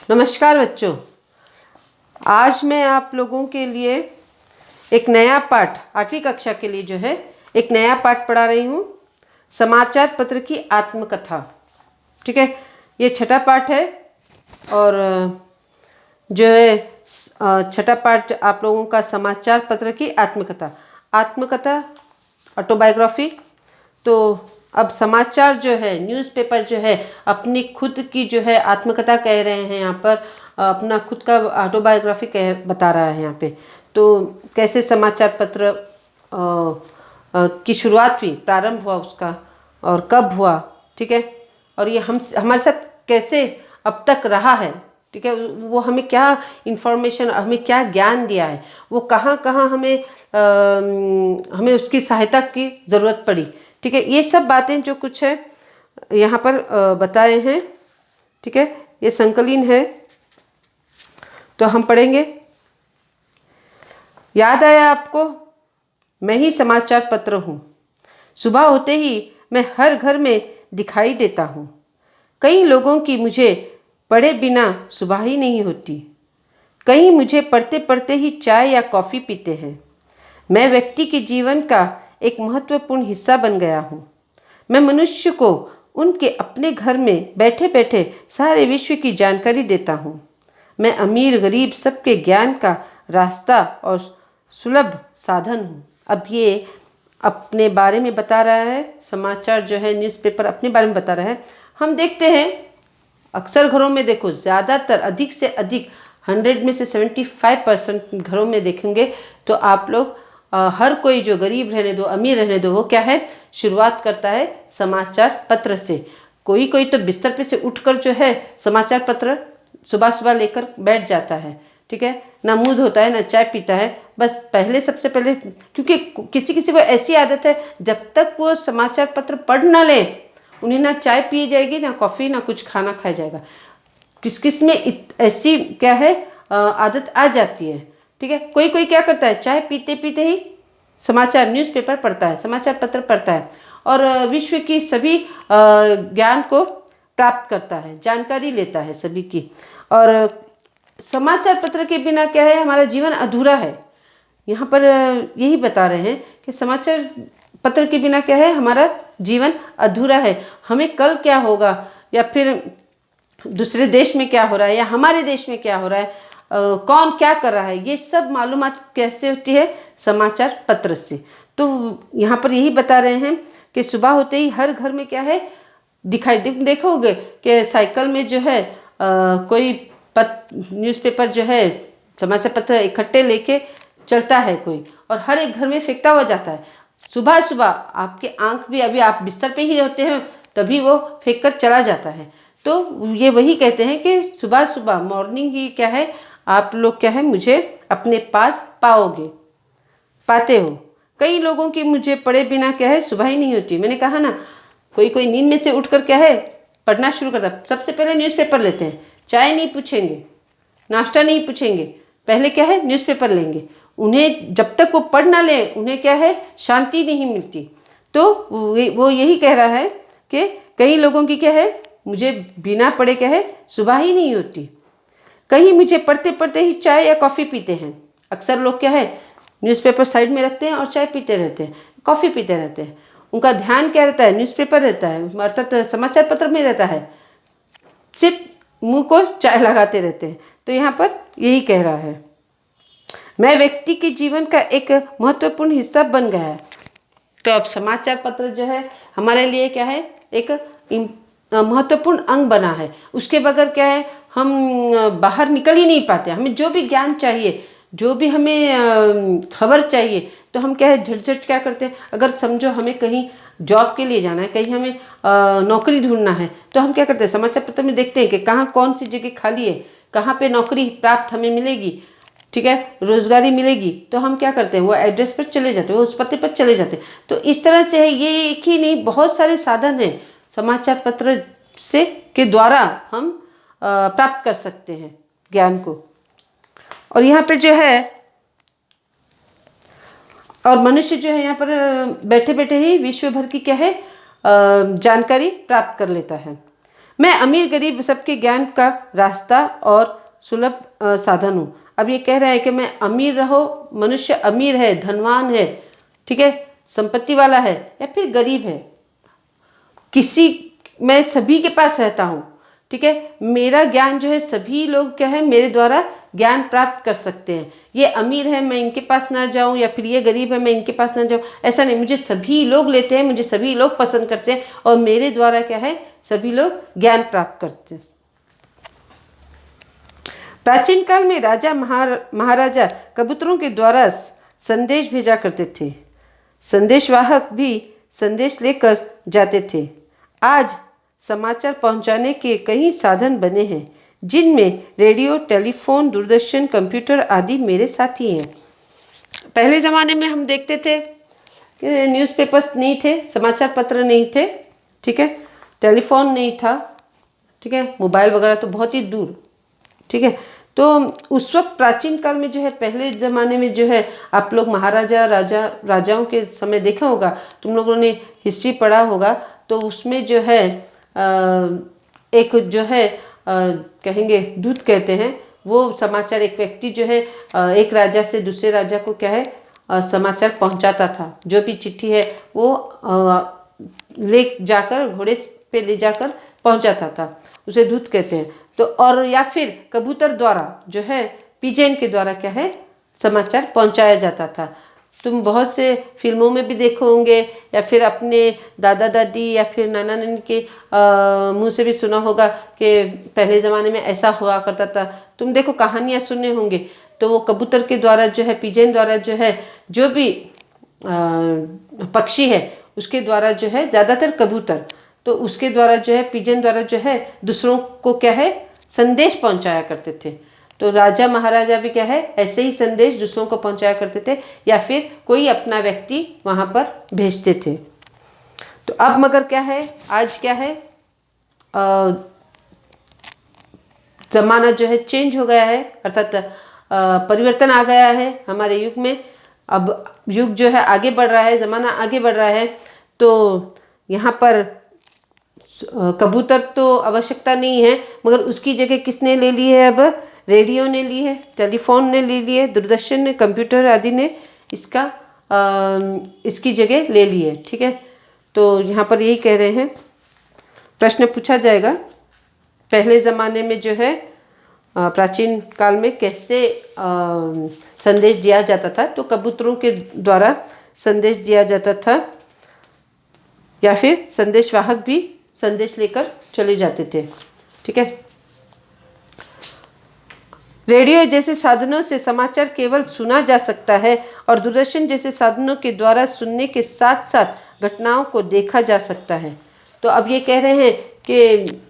नमस्कार बच्चों। आज मैं आप लोगों के लिए एक नया पाठ 8वीं कक्षा के लिए जो है एक नया पाठ पढ़ा रही हूँ। समाचार पत्र की आत्मकथा। ठीक है, ये छठा पाठ है और जो है छठा पाठ आप लोगों का समाचार पत्र की आत्मकथा। आत्मकथा ऑटोबायोग्राफी। तो अब समाचार जो है, न्यूज़पेपर जो है अपनी खुद की जो है आत्मकथा कह रहे हैं। यहाँ पर अपना खुद का ऑटोबायोग्राफी कह बता रहा है यहाँ पे। तो कैसे समाचार पत्र की शुरुआत हुई, प्रारंभ हुआ उसका और कब हुआ। ठीक है, और ये हमारे साथ कैसे अब तक रहा है। ठीक है, वो हमें क्या इन्फॉर्मेशन, हमें क्या ज्ञान दिया है, वो कहाँ कहाँ हमें उसकी सहायता की ज़रूरत पड़ी। ठीक है, ये सब बातें जो कुछ है यहाँ पर बताए हैं। ठीक है, ये संकलन है तो हम पढ़ेंगे। याद आया आपको, मैं ही समाचार पत्र हूँ। सुबह होते ही मैं हर घर में दिखाई देता हूँ। कई लोगों की मुझे पढ़े बिना सुबह ही नहीं होती। कई मुझे पढ़ते पढ़ते ही चाय या कॉफ़ी पीते हैं। मैं व्यक्ति के जीवन का एक महत्वपूर्ण हिस्सा बन गया हूँ। मैं मनुष्य को उनके अपने घर में बैठे बैठे सारे विश्व की जानकारी देता हूँ। मैं अमीर गरीब सबके ज्ञान का रास्ता और सुलभ साधन हूँ। अब ये अपने बारे में बता रहा है। समाचार जो है, न्यूज़पेपर अपने बारे में बता रहा है। हम देखते हैं अक्सर घरों में, देखो ज़्यादातर अधिक से अधिक 100 में से 75% घरों में देखेंगे तो आप लोग हर कोई, जो गरीब रहने दो अमीर रहने दो, वो क्या है, शुरुआत करता है समाचार पत्र से। कोई कोई तो बिस्तर पे से उठकर जो है समाचार पत्र सुबह सुबह लेकर बैठ जाता है। ठीक है, ना मुँह धोता है ना चाय पीता है, बस पहले सबसे पहले, क्योंकि किसी किसी को ऐसी आदत है जब तक वो समाचार पत्र पढ़ ना ले उन्हें ना चाय पी जाएगी ना कॉफ़ी ना कुछ खाना खाया जाएगा। किस किस में ऐसी क्या है आदत आ जाती है। ठीक है, कोई कोई क्या करता है, चाय पीते पीते ही समाचार न्यूज़पेपर पढ़ता है, समाचार पत्र पढ़ता है और विश्व की सभी ज्ञान को प्राप्त करता है, जानकारी लेता है सभी की। और समाचार पत्र के बिना क्या है, हमारा जीवन अधूरा है। यहाँ पर यही बता रहे हैं कि समाचार पत्र के बिना क्या है, हमारा जीवन अधूरा है। हमें कल क्या होगा या फिर दूसरे देश में क्या हो रहा है या हमारे देश में क्या हो रहा है, कौन क्या कर रहा है, ये सब मालूमात कैसे होती है, समाचार पत्र से। तो यहाँ पर यही बता रहे हैं कि सुबह होते ही हर घर में क्या है, देखोगे कि साइकिल में जो है कोई न्यूज़पेपर जो है, समाचार पत्र इकट्ठे लेके चलता है कोई, और हर एक घर में फेंकता हुआ जाता है। सुबह सुबह आपके आंख भी, अभी आप बिस्तर पे ही रहते हैं तभी वो फेंक कर चला जाता है। तो ये वही कहते हैं कि सुबह सुबह मॉर्निंग ही क्या है, आप लोग क्या है मुझे अपने पास पाते हो। कई लोगों की मुझे पढ़े बिना क्या है सुबह ही नहीं होती। मैंने कहा ना, कोई कोई नींद में से उठकर क्या है पढ़ना शुरू करता। सबसे पहले न्यूज़पेपर लेते हैं, चाय नहीं पूछेंगे, नाश्ता नहीं पूछेंगे, पहले क्या है न्यूज़पेपर लेंगे। उन्हें जब तक वो पढ़ ना ले उन्हें क्या है शांति नहीं मिलती। तो वो यही कह रहा है कि कई लोगों की क्या है, मुझे बिना पढ़े क्या है सुबह ही नहीं होती। कहीं मुझे पढ़ते पढ़ते ही चाय या कॉफ़ी पीते हैं। अक्सर लोग क्या है न्यूज़पेपर साइड में रखते हैं और चाय पीते रहते हैं, कॉफ़ी पीते रहते हैं। उनका ध्यान क्या रहता है, न्यूज़पेपर रहता है, अर्थात समाचार पत्र में रहता है, सिर्फ मुंह को चाय लगाते रहते हैं। तो यहाँ पर यही कह रहा है, मैं व्यक्ति के जीवन का एक महत्वपूर्ण हिस्सा बन गया है। तो अब समाचार पत्र जो है हमारे लिए क्या है, एक महत्वपूर्ण अंग बना है। उसके बगैर क्या है, हम बाहर निकल ही नहीं पाते। हमें जो भी ज्ञान चाहिए, जो भी हमें खबर चाहिए, तो हम क्या है झटझट क्या करते हैं। अगर समझो हमें कहीं जॉब के लिए जाना है, कहीं हमें नौकरी ढूंढना है, तो हम क्या करते हैं, समाचार पत्र में देखते हैं कि कहाँ कौन सी जगह खाली है, कहाँ पे नौकरी प्राप्त हमें मिलेगी, ठीक है, रोजगारी मिलेगी। तो हम क्या करते हैं, वो एड्रेस पर चले जाते हैं, वो उस पते पर चले जाते हैं। तो इस तरह से है, ये एक ही नहीं बहुत सारे साधन हैं समाचार पत्र से के द्वारा हम प्राप्त कर सकते हैं ज्ञान को। और यहाँ पर जो है, और मनुष्य जो है यहाँ पर बैठे बैठे ही विश्व भर की क्या है जानकारी प्राप्त कर लेता है। मैं अमीर गरीब सबके ज्ञान का रास्ता और सुलभ साधन हूँ। अब ये कह रहा है कि मैं अमीर रहो, मनुष्य अमीर है, धनवान है, ठीक है, संपत्ति वाला है या फिर गरीब है, मैं सभी के पास रहता हूँ, ठीक है। मेरा ज्ञान जो है सभी लोग क्या है मेरे द्वारा ज्ञान प्राप्त कर सकते हैं। ये अमीर है मैं इनके पास ना जाऊं, या फिर ये गरीब है मैं इनके पास ना जाऊं, ऐसा नहीं। मुझे सभी लोग लेते हैं, मुझे सभी लोग पसंद करते हैं और मेरे द्वारा क्या है सभी लोग ज्ञान प्राप्त करते हैं। प्राचीन काल में राजा महाराजा कबूतरों के द्वारा संदेश भेजा करते थे। संदेशवाहक भी संदेश लेकर जाते थे। आज समाचार पहुंचाने के कई साधन बने हैं, जिनमें रेडियो, टेलीफोन, दूरदर्शन, कंप्यूटर आदि मेरे साथी हैं। पहले ज़माने में हम देखते थे कि न्यूज़पेपर्स नहीं थे, समाचार पत्र नहीं थे, ठीक है, टेलीफोन नहीं था, ठीक है, मोबाइल वगैरह तो बहुत ही दूर, ठीक है। तो उस वक्त प्राचीन काल में जो है, पहले ज़माने में जो है, आप लोग महाराजा राजाओं के समय देखा होगा, तुम लोगों ने हिस्ट्री पढ़ा होगा, तो उसमें जो है एक जो है कहेंगे दूत कहते हैं, वो समाचार एक व्यक्ति जो है एक राजा से दूसरे राजा को क्या है समाचार पहुंचाता था। जो भी चिट्ठी है वो ले जाकर घोड़े पे ले जाकर पहुंचाता था, उसे दूत कहते हैं। तो और या फिर कबूतर द्वारा जो है पिजन के द्वारा क्या है समाचार पहुंचाया जाता था। तुम बहुत से फिल्मों में भी देखो होंगे, या फिर अपने दादा दादी या फिर नाना नानी के मुंह से भी सुना होगा कि पहले ज़माने में ऐसा हुआ करता था। तुम देखो कहानियाँ सुने होंगे, तो वो कबूतर के द्वारा जो है, पिजन द्वारा जो है, जो भी पक्षी है उसके द्वारा जो है, ज़्यादातर कबूतर, तो उसके द्वारा जो है, पिजन द्वारा जो है दूसरों को क्या है संदेश पहुंचाया करते थे। तो राजा महाराजा भी क्या है ऐसे ही संदेश दूसरों को पहुंचाया करते थे, या फिर कोई अपना व्यक्ति वहां पर भेजते थे। तो अब मगर क्या है, आज क्या है ज़माना जो है चेंज हो गया है, अर्थात परिवर्तन आ गया है हमारे युग में। अब युग जो है आगे बढ़ रहा है, ज़माना आगे बढ़ रहा है, तो यहाँ पर कबूतर तो आवश्यकता नहीं है, मगर उसकी जगह किसने ले ली है, अब रेडियो ने ली है, टेलीफोन ने ले ली है, दूरदर्शन ने, कंप्यूटर आदि ने इसकी जगह ले ली है, ठीक है। तो यहाँ पर यही कह रहे हैं, प्रश्न पूछा जाएगा पहले ज़माने में जो है प्राचीन काल में कैसे संदेश दिया जाता था। तो कबूतरों के द्वारा संदेश दिया जाता था, या फिर संदेशवाहक भी संदेश लेकर चले जाते थे, ठीक है। रेडियो जैसे साधनों से समाचार केवल सुना जा सकता है, और दूरदर्शन जैसे साधनों के द्वारा सुनने के साथ साथ घटनाओं को देखा जा सकता है। तो अब ये कह रहे हैं कि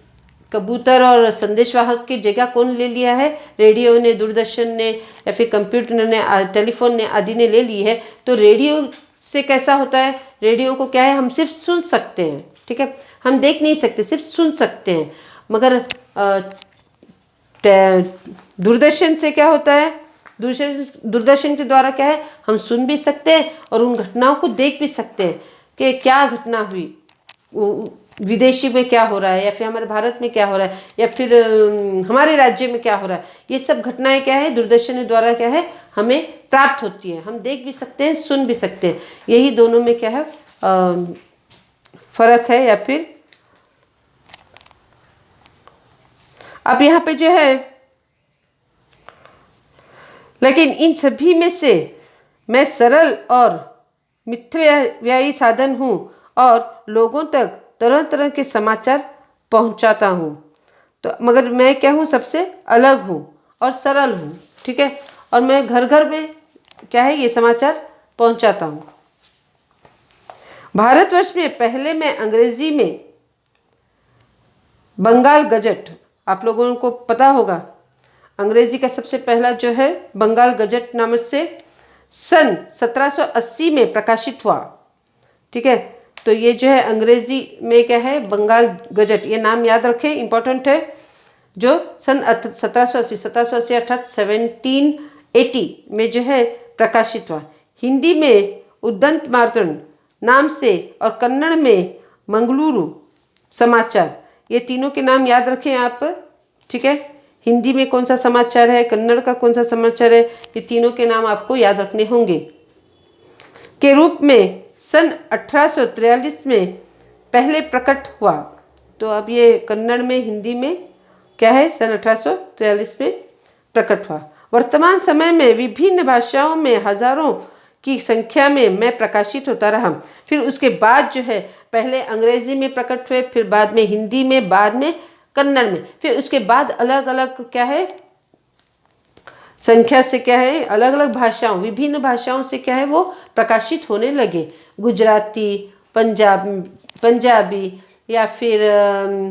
कबूतर और संदेशवाहक की जगह कौन ले लिया है, रेडियो ने, दूरदर्शन ने, या फिर कंप्यूटर ने, टेलीफोन ने आदि ने ले ली है। तो रेडियो से कैसा होता है, रेडियो को क्या है हम सिर्फ सुन सकते हैं, ठीक है, हम देख नहीं सकते, सिर्फ सुन सकते हैं। मगर दूरदर्शन से क्या होता है, दूरदर्शन के द्वारा क्या है हम सुन भी सकते हैं और उन घटनाओं को देख भी सकते हैं कि क्या घटना हुई, विदेशी में क्या हो रहा है, या फिर हमारे भारत में क्या हो रहा है, या फिर हमारे राज्य में क्या हो रहा है। ये सब घटनाएं क्या है दूरदर्शन के द्वारा क्या है हमें प्राप्त होती है, हम देख भी सकते हैं, सुन भी सकते हैं। यही दोनों में क्या है फर्क है। या फिर अब यहाँ पे जो है, लेकिन इन सभी में से मैं सरल और मितव्ययी साधन हूँ और लोगों तक तरह तरह के समाचार पहुँचाता हूँ। तो मगर मैं क्या हूँ, सबसे अलग हूँ और सरल हूँ, ठीक है, और मैं घर घर में क्या है ये समाचार पहुँचाता हूँ। भारतवर्ष में पहले मैं अंग्रेजी में बंगाल गजट, आप लोगों को पता होगा, अंग्रेजी का सबसे पहला जो है बंगाल गजट नाम से सन 1780 में प्रकाशित हुआ, ठीक है। तो ये जो है अंग्रेजी में क्या है बंगाल गजट, ये नाम याद रखें, इंपॉर्टेंट है, जो सन 1780 अर्थात 1780 में जो है प्रकाशित हुआ। हिंदी में उद्दंत मार्तंड नाम से और कन्नड़ में मंगलूरु समाचार, ये तीनों के नाम याद रखें आप, ठीक है। हिंदी में कौन सा समाचार है, कन्नड़ का कौन सा समाचार है, ये तीनों के नाम आपको याद रखने होंगे। के रूप में सन 1843 में पहले प्रकट हुआ। तो अब ये कन्नड़ में, हिंदी में क्या है, सन 1843 में प्रकट हुआ। वर्तमान समय में विभिन्न भाषाओं में हजारों की संख्या में मैं प्रकाशित होता रहा। फिर उसके बाद जो है पहले अंग्रेजी में प्रकट हुए, फिर बाद में हिंदी में, बाद में कन्नड़ में, फिर उसके बाद अलग अलग क्या है संख्या से क्या है अलग अलग भाषाओं, विभिन्न भाषाओं से क्या है वो प्रकाशित होने लगे। गुजराती, पंजाबी या फिर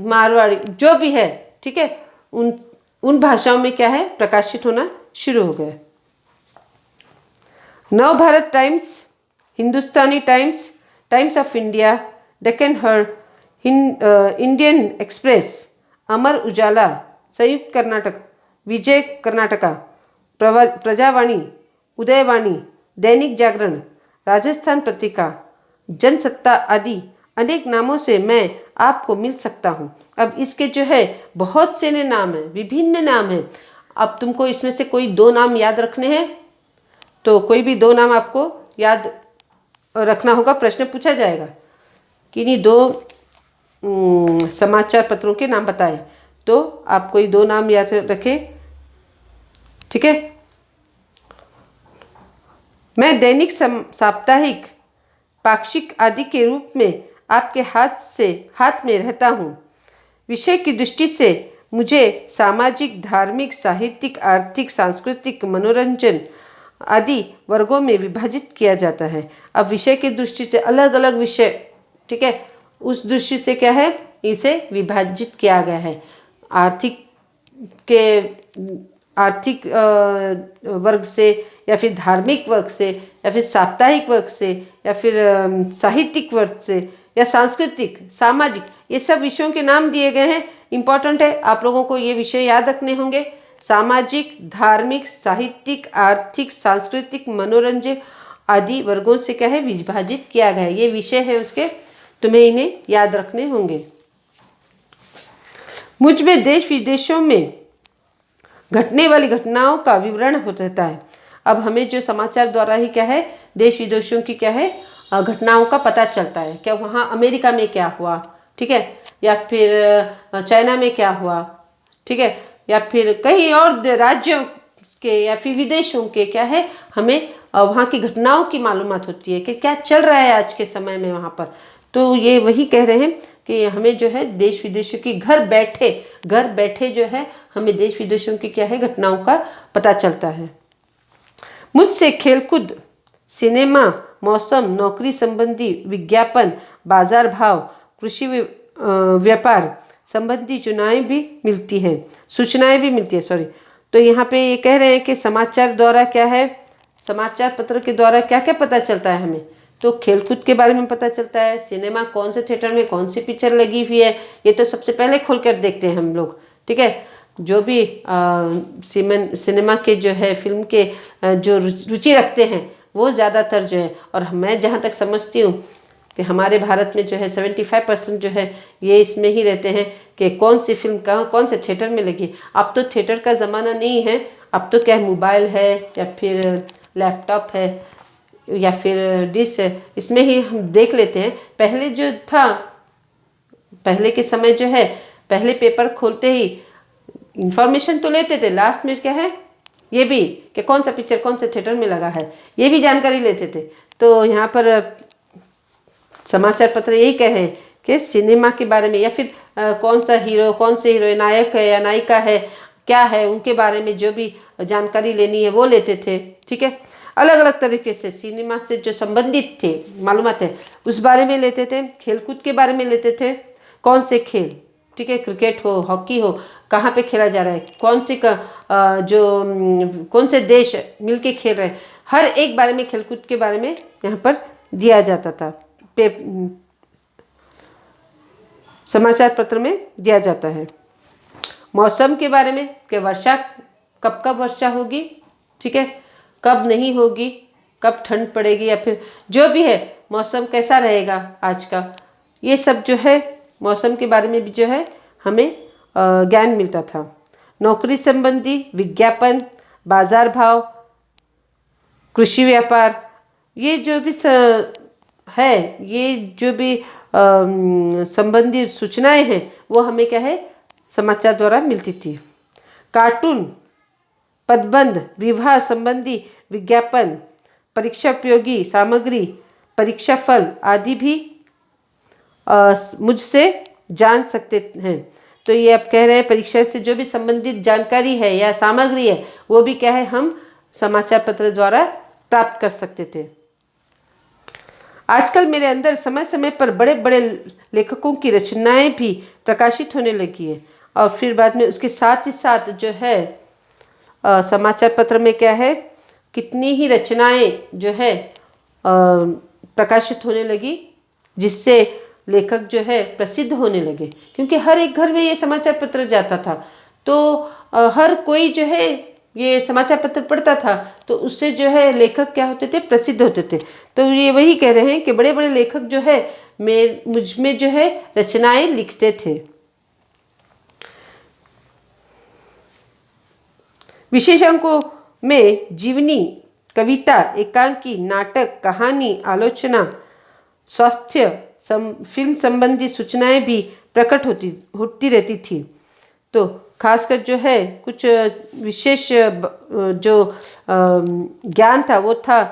मारवाड़ी, जो भी है, ठीक है, उन भाषाओं में क्या है प्रकाशित होना शुरू हो गया। Nav Bharat Times, Hindustani Times, Times of India, Deccan Herald, Indian Express, Amar Ujala, Samyukta Karnataka, विजय कर्नाटका, प्रजावाणी, उदयवाणी, दैनिक जागरण, राजस्थान पत्रिका, जनसत्ता आदि अनेक नामों से मैं आपको मिल सकता हूँ। अब इसके जो है बहुत से नाम हैं, विभिन्न नाम हैं। अब तुमको इसमें से कोई दो नाम याद रखने हैं, तो कोई भी दो नाम आपको याद रखना होगा। प्रश्न पूछा जाएगा कि नहीं दो समाचार पत्रों के नाम बताएं, तो आप कोई दो नाम याद रखें, ठीक है। मैं दैनिक, साप्ताहिक, पाक्षिक आदि के रूप में आपके हाथ में रहता हूँ। विषय की दृष्टि से मुझे सामाजिक, धार्मिक, साहित्यिक, आर्थिक, सांस्कृतिक, मनोरंजन आदि वर्गों में विभाजित किया जाता है। अब विषय की दृष्टि से अलग अलग विषय, ठीक है, उस दृष्टि से क्या है इसे विभाजित किया गया है। आर्थिक वर्ग से, या फिर धार्मिक वर्ग से, या फिर साप्ताहिक वर्ग से, या फिर साहित्यिक वर्ग से, या सांस्कृतिक, सामाजिक, ये सब विषयों के नाम दिए गए हैं। इंपॉर्टेंट है, आप लोगों को ये विषय याद रखने होंगे। सामाजिक, धार्मिक, साहित्यिक, आर्थिक, सांस्कृतिक, मनोरंजन आदि वर्गों से क्या है विभाजित किया गया है। ये विषय है उसके, तुम्हें इन्हें याद रखने होंगे। मुझ में देश विदेशों में घटने वाली घटनाओं का विवरण होता रहता है। अब हमें जो समाचार द्वारा ही क्या है देश विदेशों की क्या है घटनाओं का पता चलता है। क्या वहाँ अमेरिका में क्या हुआ, ठीक है, या फिर चाइना में क्या हुआ, ठीक है, या फिर कहीं और राज्यों के या फिर विदेशों के क्या है हमें वहाँ की घटनाओं की मालूमात होती है कि क्या चल रहा है आज के समय में वहाँ पर। तो ये वही कह रहे हैं कि हमें जो है देश विदेशों की घर बैठे जो है हमें देश विदेशों की क्या है घटनाओं का पता चलता है। मुझसे खेलकूद, सिनेमा, मौसम, नौकरी संबंधी विज्ञापन, बाजार भाव, कृषि व्यापार संबंधी सूचनाएं भी मिलती हैं। सॉरी। तो यहाँ पे ये कह रहे हैं कि समाचार द्वारा क्या है, समाचार पत्र के द्वारा क्या क्या पता चलता है हमें। तो खेलकूद के बारे में पता चलता है, सिनेमा कौन से थिएटर में कौन सी पिक्चर लगी हुई है ये तो सबसे पहले खोल कर देखते हैं हम लोग, ठीक है। जो भी सिनेमा के जो है फिल्म के जो रुचि रखते हैं वो ज़्यादातर जो है, और मैं जहाँ तक समझती हूँ कि हमारे भारत में जो है 75% जो है ये इसमें ही रहते हैं कि कौन सी फिल्म कहाँ कौन से थिएटर में लगी। अब तो थिएटर का ज़माना नहीं है, अब तो क्या मोबाइल है या फिर लैपटॉप है या फिर डिश है, इसमें ही हम देख लेते हैं। पहले जो था, पहले के समय जो है पहले पेपर खोलते ही इंफॉर्मेशन तो लेते थे, लास्ट में क्या है ये भी कि कौन सा पिक्चर कौन से थिएटर में लगा है ये भी जानकारी लेते थे। तो यहाँ पर समाचार पत्र यही कह रहे हैं कि सिनेमा के बारे में या फिर कौन सा हीरो कौन से हीरो नायक है या नायिका है क्या है उनके बारे में जो भी जानकारी लेनी है वो लेते थे, ठीक है। अलग अलग तरीके से सिनेमा से जो संबंधित थे मालूमात है उस बारे में लेते थे। खेलकूद के बारे में लेते थे, कौन से खेल, ठीक है, क्रिकेट हो, हॉकी हो, कहाँ पे खेला जा रहा है, कौन से देश मिलके खेल रहे हैं, हर एक बारे में खेलकूद के बारे में यहाँ पर दिया जाता था, समाचार पत्र में दिया जाता है। मौसम के बारे में कि वर्षा कब कब वर्षा होगी, ठीक है, कब नहीं होगी, कब ठंड पड़ेगी या फिर जो भी है मौसम कैसा रहेगा आज का, ये सब जो है मौसम के बारे में भी जो है हमें ज्ञान मिलता था। नौकरी संबंधी विज्ञापन, बाजार भाव, कृषि व्यापार, ये जो भी है, ये जो भी संबंधित सूचनाएं हैं वो हमें क्या है, समाचार द्वारा मिलती थी। कार्टून, पदबंध, विवाह संबंधी विज्ञापन, परीक्षा उपयोगी सामग्री, परीक्षा फल आदि भी मुझसे जान सकते हैं। तो ये आप कह रहे हैं परीक्षा से जो भी संबंधित जानकारी है या सामग्री है वो भी क्या है, हम समाचार पत्र द्वारा प्राप्त कर सकते थे। आजकल मेरे अंदर समय समय पर बड़े बड़े लेखकों की रचनाएं भी प्रकाशित होने लगी है, और फिर बाद में उसके साथ ही साथ जो है समाचार पत्र में क्या है, कितनी ही रचनाएं जो है प्रकाशित होने लगी, जिससे लेखक जो है प्रसिद्ध होने लगे। क्योंकि हर एक घर में ये समाचार पत्र जाता था, तो हर कोई जो है ये समाचार पत्र पढ़ता था, तो उससे जो है लेखक क्या होते थे, प्रसिद्ध होते थे। तो ये वही कह रहे हैं कि बड़े बड़े लेखक जो है मुझ में जो है रचनाएं लिखते थे। विशेष अंकों में जीवनी, कविता, एकांकी, नाटक, कहानी, आलोचना, स्वास्थ्य, फिल्म संबंधी सूचनाएं भी प्रकट होती रहती थी। तो खासकर जो है कुछ विशेष जो ज्ञान था वो था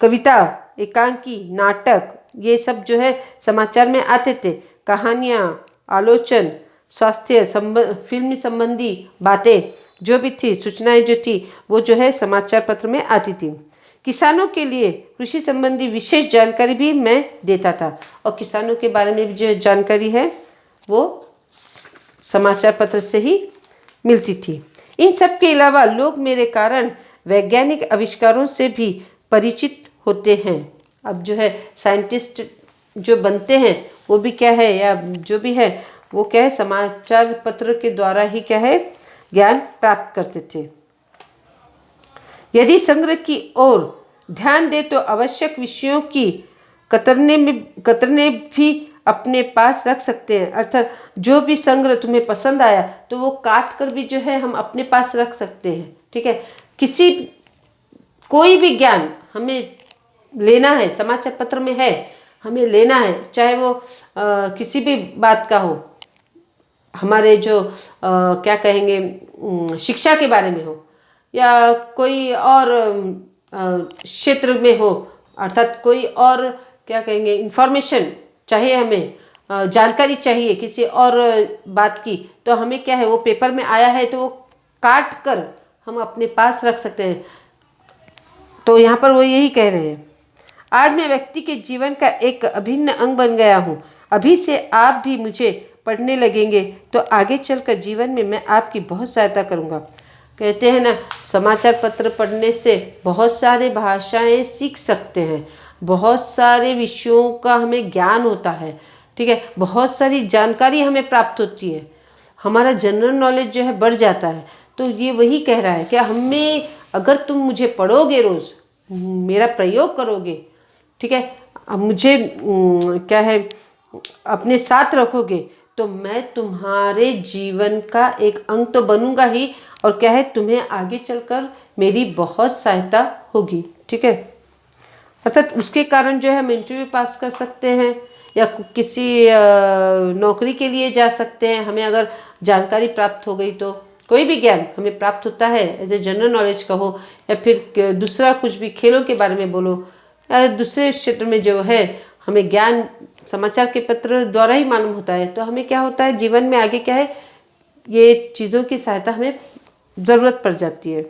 कविता, एकांकी, नाटक, ये सब जो है समाचार में आते थे। कहानियाँ, आलोचन, स्वास्थ्य फिल्म संबंधी बातें जो भी थी, सूचनाएं जो थी, वो जो है समाचार पत्र में आती थी। किसानों के लिए कृषि संबंधी विशेष जानकारी भी मैं देता था, और किसानों के बारे में भी जो जानकारी है वो समाचार पत्र से ही मिलती थी। इन सब के अलावा लोग मेरे कारण वैज्ञानिक आविष्कारों से भी परिचित होते हैं। अब जो है साइंटिस्ट जो बनते हैं वो भी क्या है, या जो भी है वो क्या है, समाचार पत्र के द्वारा ही क्या है, ज्ञान प्राप्त करते थे। यदि संग्रह की ओर ध्यान दे तो आवश्यक विषयों की कतरने भी अपने पास रख सकते हैं। अर्थात जो भी संग्रह तुम्हें पसंद आया तो वो काट कर भी जो है हम अपने पास रख सकते हैं। ठीक है, कोई भी ज्ञान हमें लेना है, समाचार पत्र में है, हमें लेना है, चाहे वो किसी भी बात का हो, हमारे जो क्या कहेंगे शिक्षा के बारे में हो, या कोई और क्षेत्र में हो, अर्थात कोई और क्या कहेंगे इंफॉर्मेशन चाहिए, हमें जानकारी चाहिए किसी और बात की, तो हमें क्या है, वो पेपर में आया है तो वो काट कर हम अपने पास रख सकते हैं। तो यहाँ पर वो यही कह रहे हैं, आज मैं व्यक्ति के जीवन का एक अभिन्न अंग बन गया हूँ। अभी से आप भी मुझे पढ़ने लगेंगे तो आगे चलकर जीवन में मैं आपकी बहुत सहायता करूँगा। कहते हैं ना, समाचार पत्र पढ़ने से बहुत सारे भाषाएं सीख सकते हैं, बहुत सारे विषयों का हमें ज्ञान होता है। ठीक है, बहुत सारी जानकारी हमें प्राप्त होती है, हमारा जनरल नॉलेज जो है बढ़ जाता है। तो ये वही कह रहा है कि हमें, अगर तुम मुझे पढ़ोगे, रोज़ मेरा प्रयोग करोगे, ठीक है, मुझे क्या है अपने साथ रखोगे, तो मैं तुम्हारे जीवन का एक अंग तो बनूंगा ही, और क्या है, तुम्हें आगे चलकर मेरी बहुत सहायता होगी। ठीक है, अर्थात उसके कारण जो है हम इंटरव्यू पास कर सकते हैं, या किसी नौकरी के लिए जा सकते हैं। हमें अगर जानकारी प्राप्त हो गई तो कोई भी ज्ञान हमें प्राप्त होता है, एज ए जनरल नॉलेज कहो, या फिर दूसरा कुछ भी खेलों के बारे में बोलो, या दूसरे क्षेत्र में जो है हमें ज्ञान समाचार के पत्र द्वारा ही मालूम होता है। तो हमें क्या होता है, जीवन में आगे क्या है, ये चीज़ों की सहायता हमें ज़रूरत पड़ जाती है।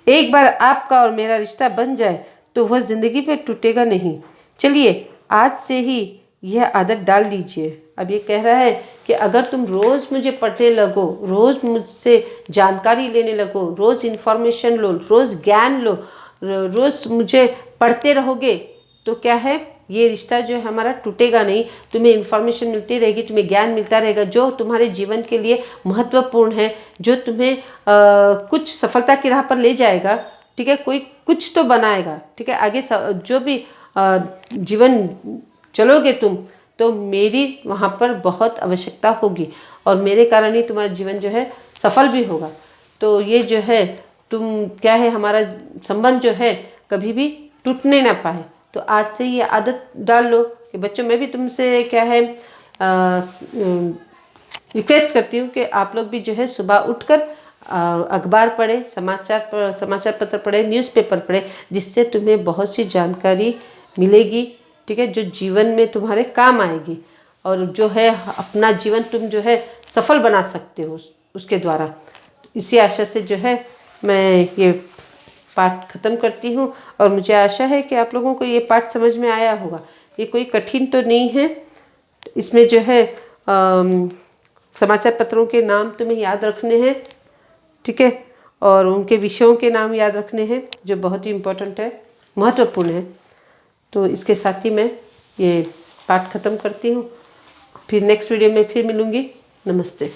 एक बार आपका और मेरा रिश्ता बन जाए तो वह जिंदगी पे टूटेगा नहीं। चलिए आज से ही यह आदत डाल लीजिए। अब ये कह रहा है कि अगर तुम रोज़ मुझे पढ़ने लगो, रोज़ मुझसे जानकारी लेने लगो, रोज़ इन्फॉर्मेशन लो, रोज़ ज्ञान लो, रोज़ मुझे पढ़ते रहोगे, तो क्या है, ये रिश्ता जो है हमारा टूटेगा नहीं। तुम्हें इन्फॉर्मेशन मिलती रहेगी, तुम्हें ज्ञान मिलता रहेगा, जो तुम्हारे जीवन के लिए महत्वपूर्ण है, जो तुम्हें कुछ सफलता की राह पर ले जाएगा। ठीक है, कोई कुछ तो बनाएगा। ठीक है, आगे जो भी जीवन चलोगे तुम, तो मेरी वहाँ पर बहुत आवश्यकता होगी और मेरे कारण ही तुम्हारा जीवन जो है सफल भी होगा। तो ये जो है तुम क्या है, हमारा संबंध जो है कभी भी टूटने ना पाए। तो आज से ये आदत डाल लो कि बच्चों, मैं भी तुमसे क्या है रिक्वेस्ट करती हूँ कि आप लोग भी जो है सुबह उठकर अखबार पढ़े, समाचार पत्र पढ़े, न्यूज़पेपर पढ़े, जिससे तुम्हें बहुत सी जानकारी मिलेगी, ठीक है, जो जीवन में तुम्हारे काम आएगी और जो है अपना जीवन तुम जो है सफल बना सकते हो उसके द्वारा। इसी आशा से जो है मैं ये पाठ ख़त्म करती हूँ और मुझे आशा है कि आप लोगों को ये पाठ समझ में आया होगा। ये कोई कठिन तो नहीं है। इसमें जो है समाचार पत्रों के नाम तुम्हें याद रखने हैं, ठीक है, और उनके विषयों के नाम याद रखने हैं जो बहुत ही इम्पोर्टेंट है, महत्वपूर्ण है। तो इसके साथ ही मैं ये पाठ ख़त्म करती हूँ। फिर नेक्स्ट वीडियो में फिर मिलूँगी। नमस्ते।